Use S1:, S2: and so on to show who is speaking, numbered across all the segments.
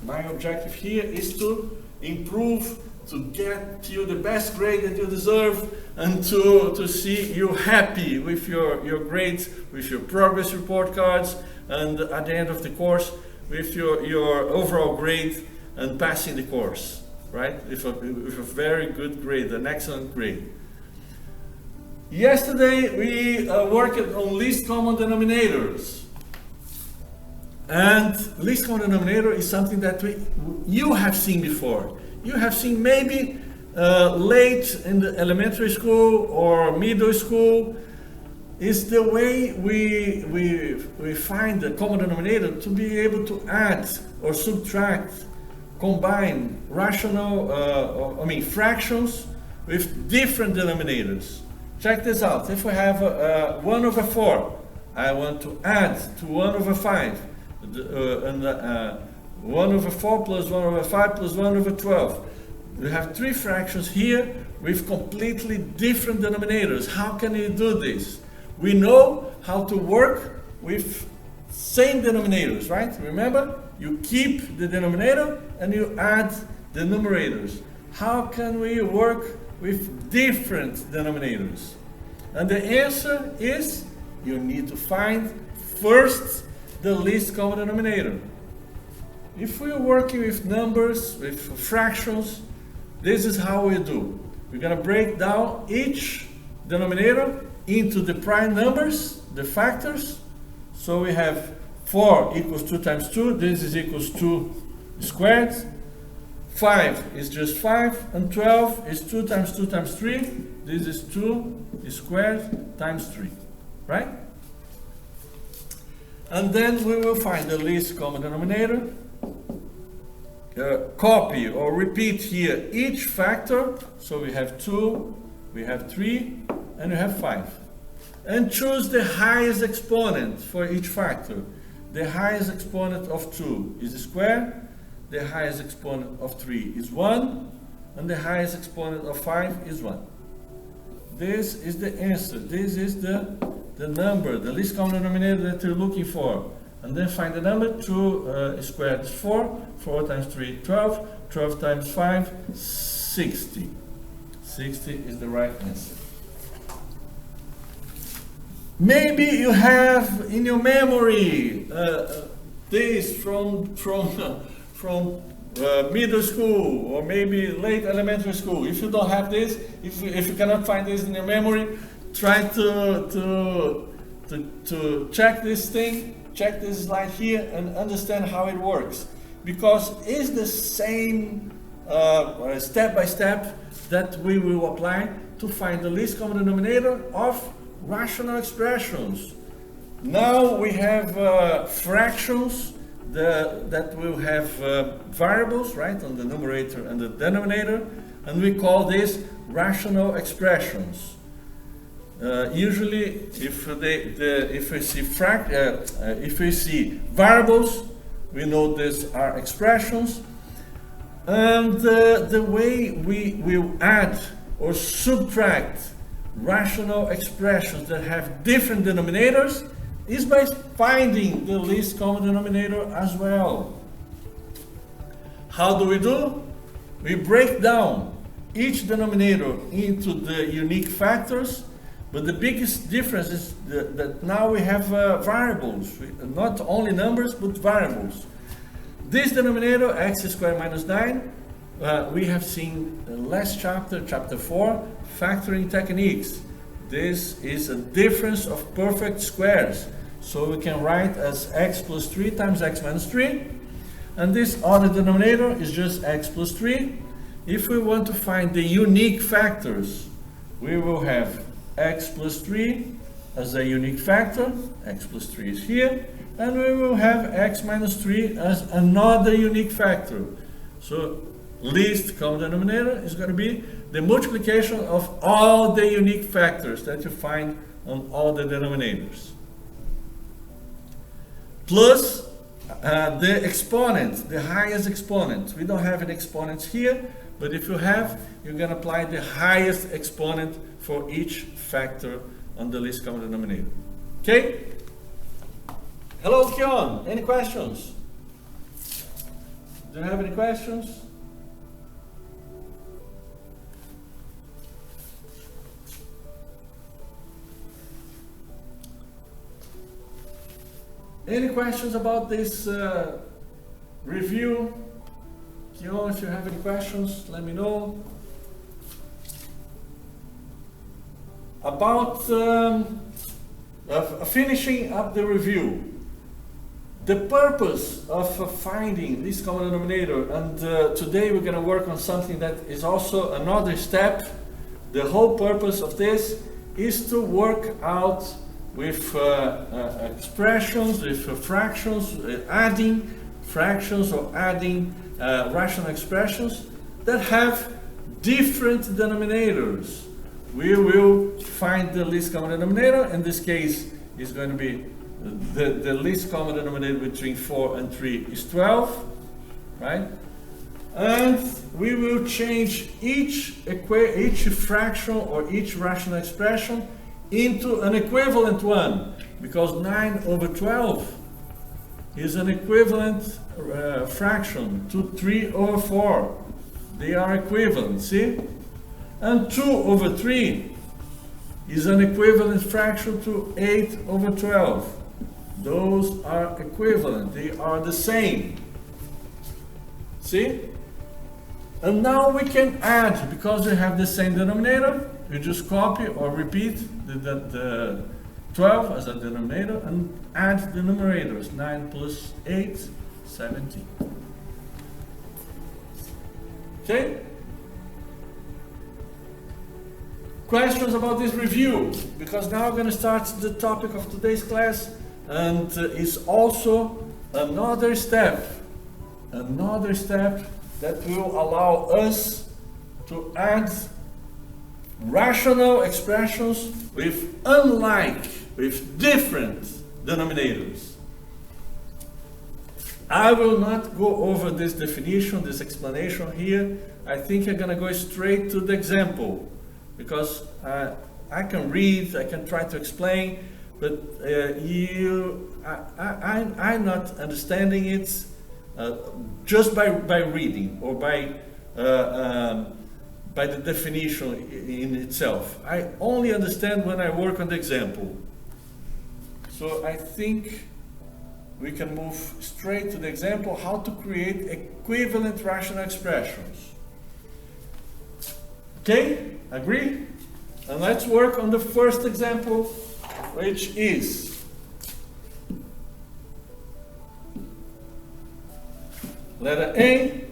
S1: My objective here is to improve, to get you the best grade that you deserve, and to see you happy with your grades, with your progress report cards, and at the end of the course, with your overall grade and passing the course, right? With a very good grade, an excellent grade. Yesterday we worked on least common denominators. And least common denominator is something that you have seen before. You have seen maybe late in the elementary school or middle school. Is the way we find the common denominator to be able to add or subtract, combine fractions with different denominators. Check this out. If we have 1 over 4, I want to add to 1 over 5. 1 over 4 plus 1 over 5 plus 1 over 12. We have 3 fractions here with completely different denominators. How can you do this? We know how to work with same denominators, right? Remember, you keep the denominator and you add the numerators. How can we work with different denominators? And the answer is you need to find first the least common denominator. If we're working with numbers, with fractions, this is how we do. We're going to break down each denominator into the prime numbers, the factors. So we have 4 equals 2 times 2. This is equals 2 squared. 5 is just 5. And 12 is 2 times 2 times 3. This is 2 squared times 3. Right? And then we will find the least common denominator. Copy or repeat here each factor. So we have 2, we have 3, and we have 5. And choose the highest exponent for each factor. The highest exponent of 2 is a square, the highest exponent of 3 is 1, and the highest exponent of 5 is 1. This is the answer. This is the number, the least common denominator that you're looking for. And then find the number. 2 squared is 4, 4 times 3, 12, 12 times 5, 60. 60 is the right answer. Maybe you have in your memory this from middle school or maybe late elementary school. If you don't have this, if you cannot find this in your memory, try to check this thing, check this slide here, and understand how it works. Because it's the same step by step that we will apply to find the least common denominator of rational expressions. Now we have fractions that will have variables, right, on the numerator and the denominator, and we call this rational expressions. Usually, if we see variables, we know these are expressions, and the way we will add or subtract rational expressions that have different denominators is by finding the least common denominator as well. How do we do? We break down each denominator into the unique factors, but the biggest difference is that now we have variables, not only numbers, but variables. This denominator, x squared minus 9, we have seen in last chapter, chapter 4, factoring techniques. This is a difference of perfect squares. So we can write as x plus 3 times x minus 3. And this other denominator is just x plus 3. If we want to find the unique factors, we will have x plus 3 as a unique factor. X plus 3 is here. And we will have x minus 3 as another unique factor. So least common denominator is going to be the multiplication of all the unique factors that you find on all the denominators. Plus the exponent, the highest exponent. We don't have any exponents here, but if you have, you're going to apply the highest exponent for each factor on the least common denominator. Okay? Hello, Kion. Any questions? Do you have any questions? Any questions about this review? Kion, if you have any questions, let me know. About finishing up the review. The purpose of finding this common denominator, and today we're going to work on something that is also another step. The whole purpose of this is to work out with expressions, with fractions, adding fractions or adding rational expressions that have different denominators. We will find the least common denominator. In this case, is going to be the least common denominator between 4 and 3 is 12, right? And we will change each fraction or each rational expression into an equivalent one, because 9/12 is an equivalent fraction to 3/4. They are equivalent, see? And 2/3 is an equivalent fraction to 8/12. Those are equivalent, they are the same. See? And now we can add, because we have the same denominator, we just copy or repeat the 12 as a denominator and add the numerators. 9 plus 8, 17. Okay? Questions about this review? Because now we're going to start the topic of today's class, and it's also another step that will allow us to add rational expressions with different denominators. I will not go over this definition, this explanation here. I think I'm going to go straight to the example, because I can read, I can try to explain, but I'm not understanding it just by reading or by the definition in itself. I only understand when I work on the example. So I think we can move straight to the example, how to create equivalent rational expressions. Okay, agree? And let's work on the first example, which is letter A.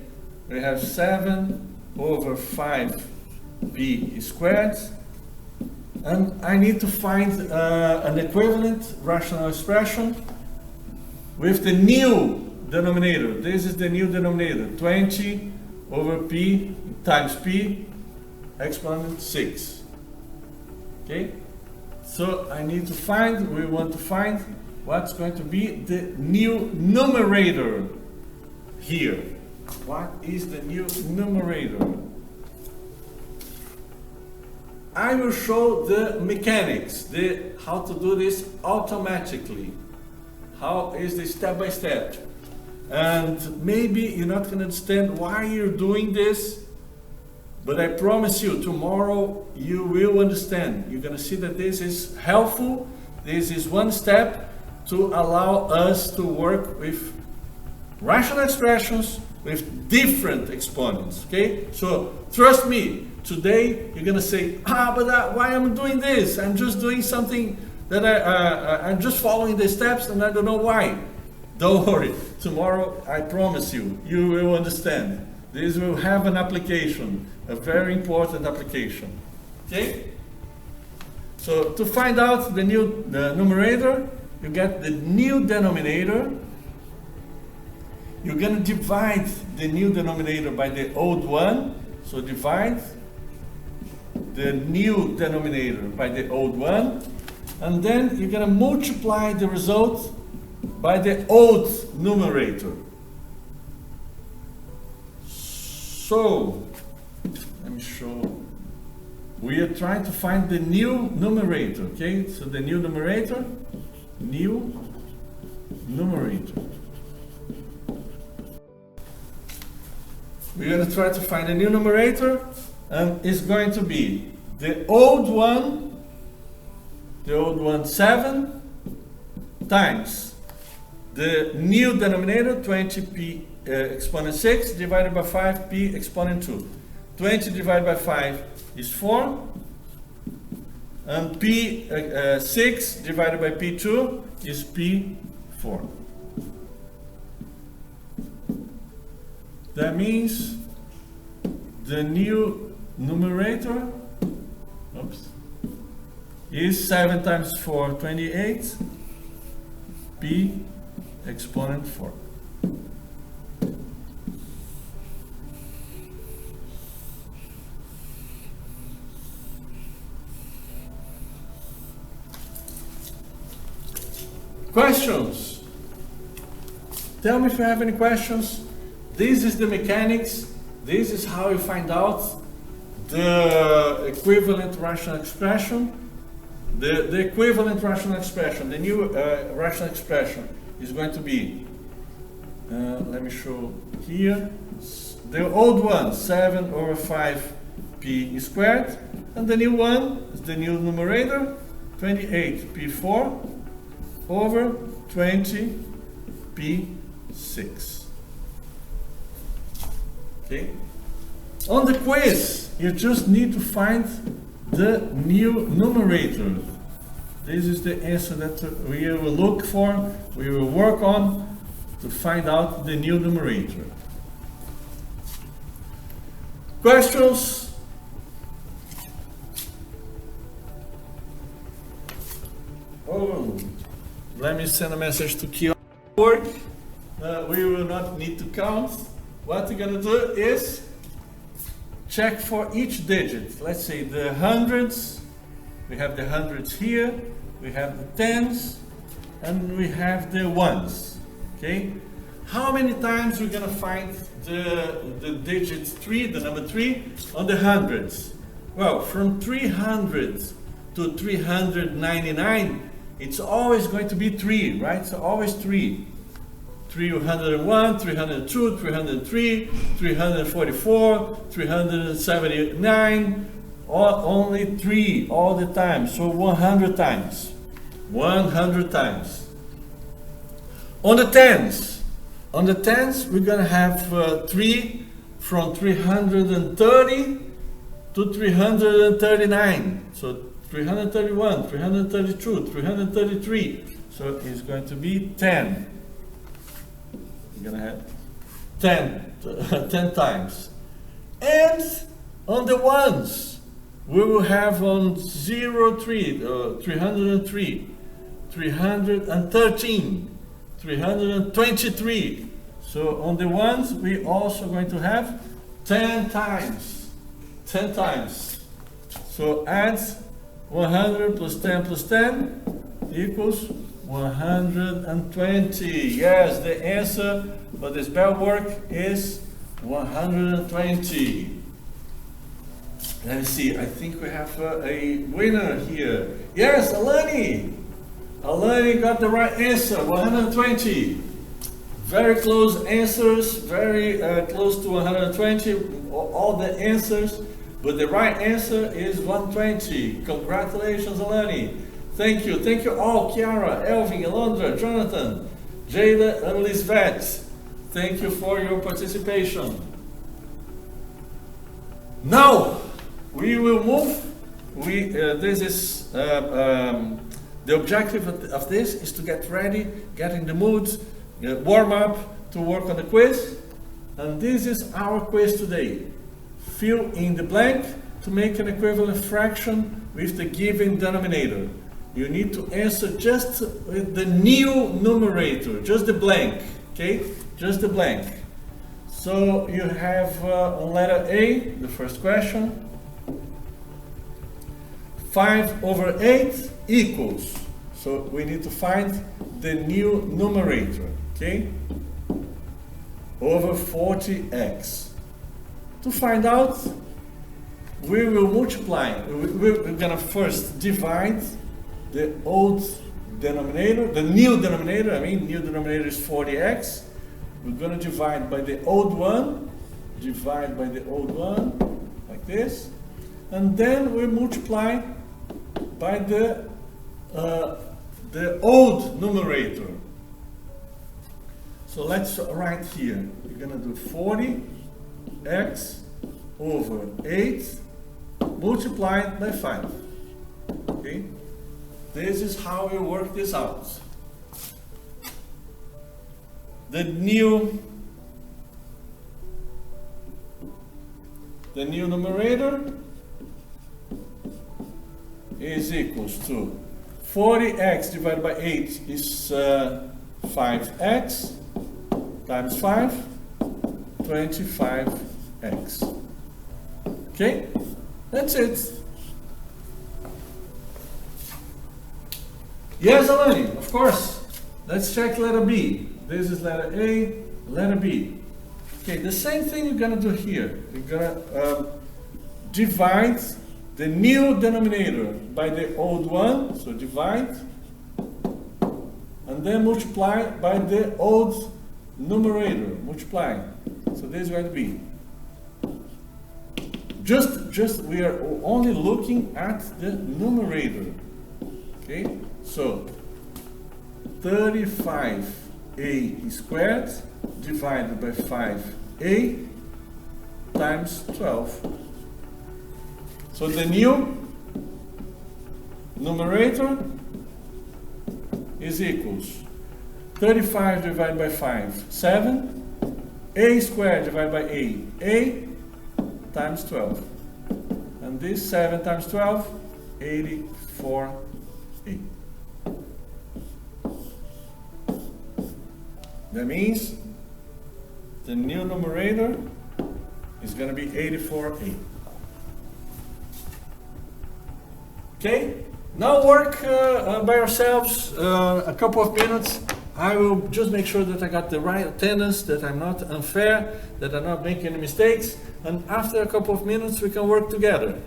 S1: We have 7/5b squared, and I need to find an equivalent rational expression with the new denominator. This is the new denominator, 20/p times p exponent 6. Okay, so we want to find what's going to be the new numerator here. What is the new numerator? I will show the mechanics, how to do this automatically. How is this step by step? And maybe you're not going to understand why you're doing this, but I promise you, tomorrow you will understand. You're going to see that this is helpful. This is one step to allow us to work with rational expressions with different exponents. Okay? So trust me, today you're going to say, but why am I doing this? I'm just doing something that I'm just following the steps and I don't know why. Don't worry. Tomorrow, I promise you, you will understand. This will have an application, a very important application. Okay? So to find out the new numerator, you get the new denominator. You're going to divide the new denominator by the old one. So divide the new denominator by the old one. And then you're going to multiply the result by the old numerator. So, let me show. We are trying to find the new numerator, okay? So the new numerator. we're going to try to find a new numerator, and it's going to be the old one 7 times the new denominator 20p exponent 6 divided by 5p exponent 2. 20 divided by 5 is 4, and p 6 divided by p2 is p4. That means the new numerator is 7 times 4, 28, p exponent 4. Questions? Tell me if you have any questions. This is the mechanics. This is how you find out the equivalent rational expression. The equivalent rational expression, the new rational expression is going to be, let me show here, the old one, 7 over 5p squared, and the new one is the new numerator, 28p4 over 20p6. Okay. On the quiz, you just need to find the new numerator. This is the answer that we will look for, we will work on to find out the new numerator. Questions? Oh, let me send a message to Kion. We will not need to count. What we're going to do is check for each digit. Let's say the hundreds, we have the hundreds here, we have the tens, and we have the ones. Okay? How many times we're going to find the digit 3, the number 3, on the hundreds? Well, from 300 to 399, it's always going to be 3, right? So always 3. 301, 302, 303, 344, 379, only 3 all the time, so 100 times. 100 times. On the tens, we're going to have 3 from 330 to 339. So 331, 332, 333. So it's going to be 10. We're going to have 10 times. And on the ones, we will have on 03, 303, 313, 323. So on the ones, we also going to have 10 times. 10 times. So add 100 plus 10 plus 10 equals 120. Yes, the answer for this bell work is 120. Let me see, I think we have a winner here. Yes, Alani! Alani got the right answer, 120. Very close answers, very close to 120, all the answers, but the right answer is 120. Congratulations, Alani. Thank you all, Kiara, Elvin, Alondra, Jonathan, Jada, and Lisbeth. Thank you for your participation. Now, we will move. This is the objective of this is to get ready, get in the mood, warm up to work on the quiz. And this is our quiz today. Fill in the blank to make an equivalent fraction with the given denominator. You need to answer just with the new numerator, just the blank, okay? Just the blank. So you have on letter A, the first question, 5 over 8 equals. So we need to find the new numerator, okay? Over 40x. To find out, we will multiply. We're gonna first divide the old denominator, the new denominator, new denominator is 40x. We're going to divide by the old one, divide by the old one, like this. And then we multiply by the old numerator. So let's write here. We're going to do 40x over 8 multiplied by 5. Okay? This is how we work this out. The new numerator is equals to 40x divided by 8 is 5x times 5, 25x. Okay? That's it. Yes, Alani, of course. Let's check letter B. This is letter A, letter B. Okay, the same thing we're going to do here. We're going to divide the new denominator by the old one. So divide. And then multiply by the old numerator. Multiply. So this is going to be. Just we are only looking at the numerator. Okay, so 35a squared divided by 5a times 12. So the new numerator is equals 35 divided by 5, 7, a squared divided by a times 12. And this 7 times 12, 84a. That means the new numerator is going to be 84a. Okay? Now work by yourselves a couple of minutes. I will just make sure that I got the right attendance, that I'm not unfair, that I'm not making any mistakes. And after a couple of minutes, we can work together.